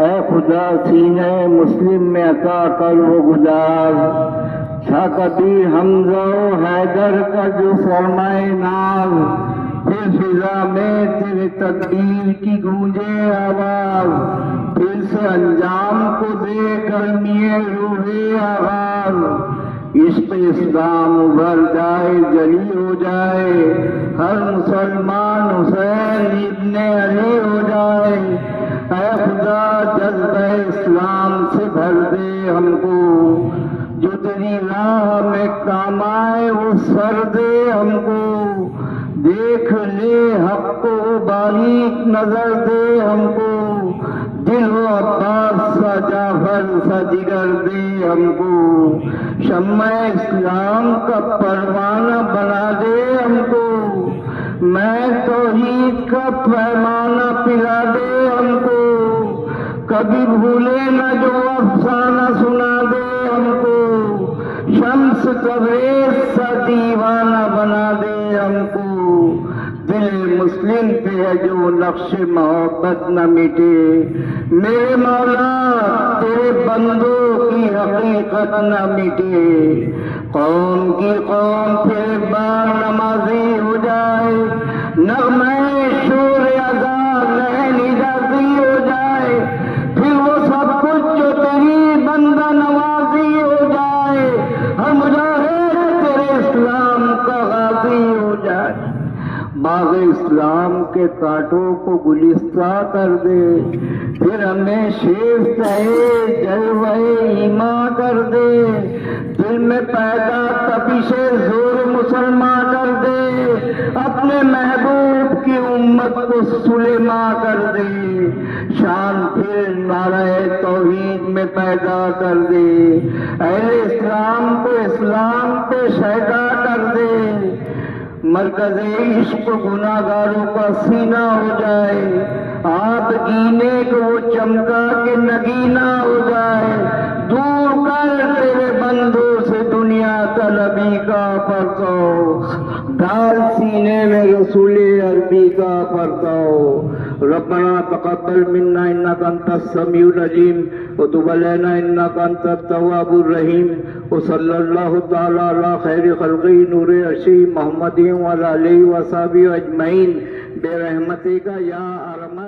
اے خدا سینے مسلم میں عطا کر وہ گزار تھا کبھی حمزہ و حیدر کا جو فرمائے ناز، پھر فضا میں تیرے تکبیر کی گونجے آواز، پھر سے انجام کو دے گرمیے روح آغاز، عشق اسلام ابھر جائے جلی ہو جائے، ہر مسلمان حسین ابن علی ہو جائے۔ اے خدا جذبہ اسلام سے بھر دے ہم کو، جو تیری راہ میں کام آئے وہ سر دے ہم کو، دیکھ لے حق کو باریک نظر دے ہم کو، دل و عباس سا جعفر سا جگر دے ہم کو، شمع اسلام کا پروانہ بنا دے ہم کو، میں توحید کا پیمانہ پلا دے ہم کو، کبھی بھولے نہ جو افسانہ سنا دے ہم کو، شمس تبریز سا دیوانہ بنا دے ہم کو، دل مسلم پہ ہے جو نقش محبت نہ مٹے، میرے مولا تیرے بندوں کی حقیقت نہ مٹے، قوم کی قوم پھر بار نمازی ہو جائے، نغمہ شور اذان لہن اجازی ہو جائے، پھر وہ سب کچھ جو تیری بندہ نوازی ہو جائے، ہر مجاہد تیرے اسلام کا غازی ہو جائے، باغ اسلام کے کانٹوں کو گلستہ کر دے، پھر ہمیں شیف چاہے جلوہ ایمان کر دے، دل میں پیدا تپش زور مسلمان کر دے، اپنے محبوب کی امت کو سلیمان کر دے، شان پھر نعرہ توحید میں پیدا کر دے، اہل اسلام کو اسلام پہ شیدا کر دے، مرکز عشق گناہ گاروں کا سینہ ہو جائے، آپ گینے کو وہ چمکا کے نگینا ہو جائے، دور کر تیرے بندوں سے دنیا کا نبی کا پرتو، ڈال سینے میں رسول عربی کا پرتو، ربنا تقبل منا انك انت السميع العليم وتب علينا انك انت التواب الرحيم وصلى الله تعالى على خير خلقه نور عرشه محمد وعلى اله وصحبه اجمعين برحمتك يا ارحم